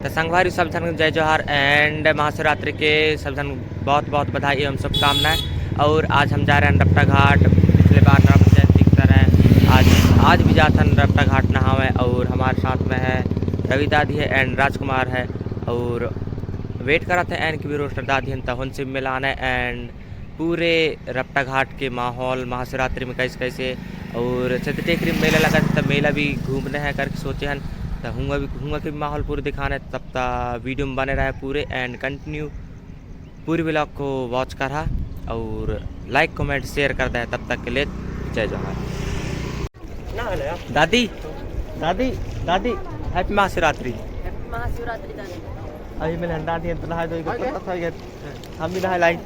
तो संगवारी सब जन जय जोहार एंड महाशिवरात्रि के सब जन बहुत बहुत बधाई एवं शुभकामनाएं। और आज हम जा रहे हैं रपटा घाट। पिछले बार नर्मदा जयंती की तरह आज भी जाते हैं रपटा घाट नहावे। और हमारे साथ में है रवि दादी है एंड राजकुमार है। और वेट करा थे एंड की भी रोस्टर दादी हैं तहन से मिलाने एंड पूरे रपटा घाट के माहौल महाशिवरात्रि में कैसे कैसे और सिद्धटेकरी में मेला लगा था। मेला भी घूमने हैं करके सोचे हैं तो हुआ के माहौल पूरे दिखाना है। तब तक वीडियो में बने रहे पूरे एंड कंटिन्यू पूरे ब्लॉग को वॉच करा और लाइक कमेंट शेयर कर दे। तब तक के लिए जय जोहार। दादी दादी दादी हैप्पी महाशिवरात्रि। अभी मिले दादी तो नहा दो हम भी नहा लाइन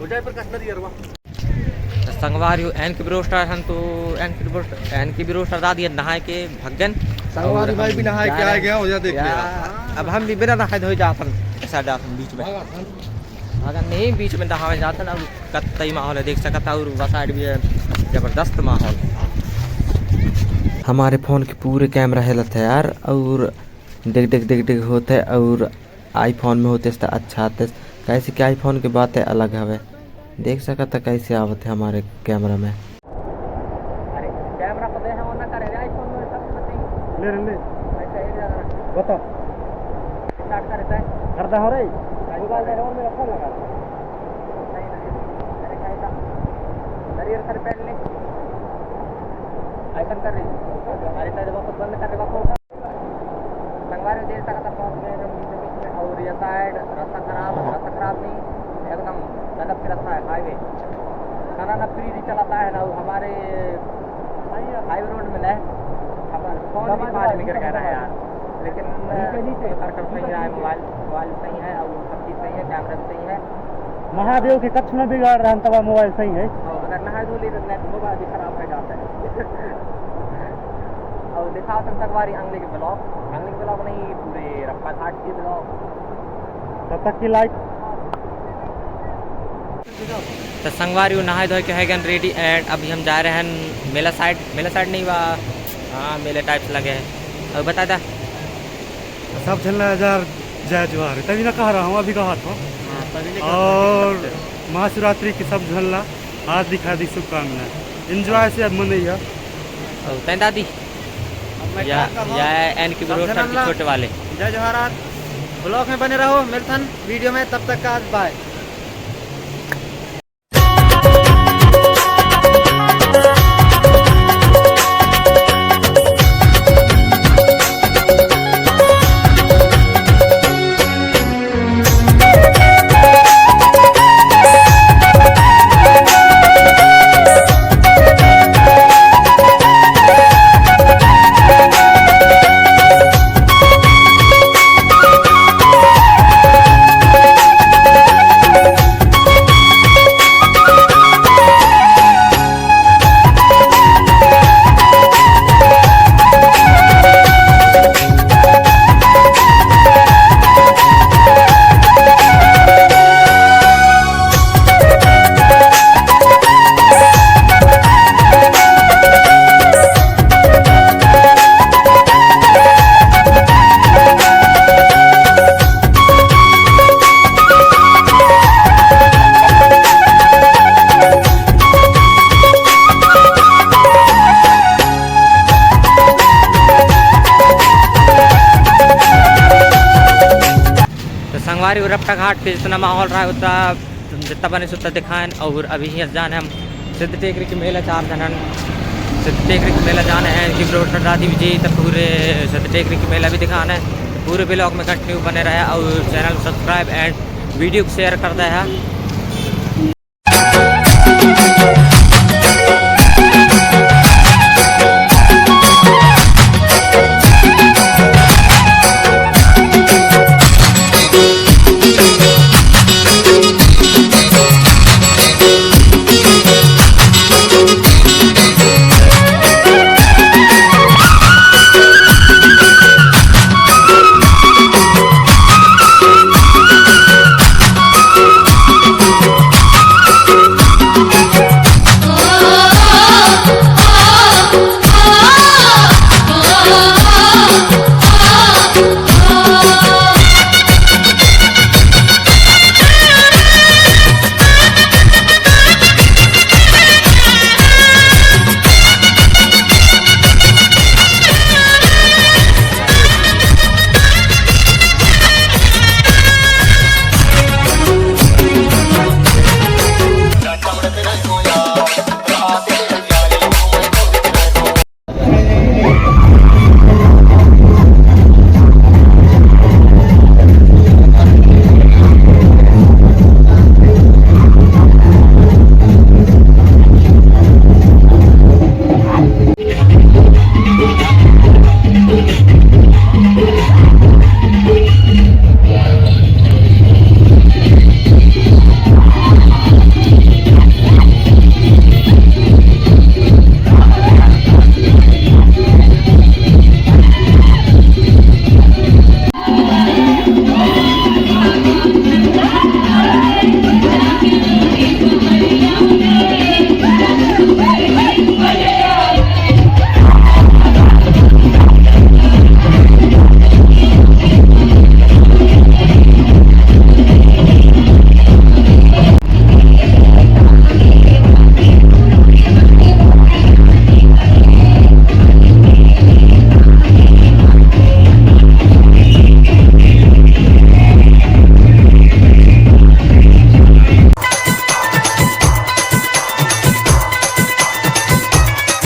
संगवारी एन की रोस्टर हम तो एन की रोस्टर दादी नहाए के भगन संगवारी भाई भी नहाए के आ गया हो जा देख लिया। अब हम भी बिना नहाए धोए जाते ऐसा जाते बीच में अगर नहीं बीच में नहाए जाते अब कतई माहौल है देख सकता। और वह साइड भी है जबरदस्त माहौल। हमारे फ़ोन के पूरे कैमरा हिलत है यार। और डिग होते और आईफोन में होते अच्छा आते कैसे कि आईफोन की बातें अलग हवे। देख सकता कैसे आवत है हमारे कैमरा में। अरे कैमरा तो दे हम ना करे आईफोन में सब ले ले बता स्टार्ट करता है करता हो रही मोबाइल दे और मेरा फोन लगा नहीं अरे काय था दरियर सर पहन ले आइकन कर रही अरे तेरे वापस बंद कर दे वापस संगवारी देर तक था पास में बीच में। और ये साइड रास्ता खराब नहीं एकदम गजब के रास्ता है हाईवे खाना फ्री चलाता है ना। हमारे हाईवे रोड में है हमारे फोन भी बाहर निकल कह रहा है यार। लेकिन सर्कल सही है मोबाइल सही है और सब चीज़ सही है कैमरा भी सही है। महादेव के कच्छ में बिगाड़ रहा है तब मोबाइल सही है और अगर नहा धो ली तो मोबाइल भी खराब हो जाता है। और दिखाओ तक संगवारी अगले के ब्लॉग नहीं पूरे रप्पा घाट के ब्लॉग। तब तक की लाइक तो संगवारी नहाए धोए के है रेडी एंड अभी हम जा रहे हैं मेला साइड नहीं हुआ हाँ मेले टाइप से लगे हैं। और बता दा सब झलना हजार जय जोहार तभी ना कह रहा हूँ अभी कहा था। और महाशिवरात्रि की सब झलना आज दिखा दी शुभकामनाएं एंजॉय से अब मनैया तय दादी या एन की छोटे वाले जय जोहार। ब्लॉग में बने रहो मिलथन वीडियो में तब तक का बाय। संगवारी रपटा घाट पे जितना माहौल रहा उतना जितना बने उतना दिखाएं। और अभी ही जाने हम सिद्धटेकरी के मेला सिद्धटेकरी के मेला जाने हैं कि दादी विजय तब पूरे सिद्धटेकरी के मेला भी दिखाना है। पूरे ब्लॉग में कंटिन्यू बने रहे और चैनल सब्सक्राइब एंड वीडियो को शेयर करता है।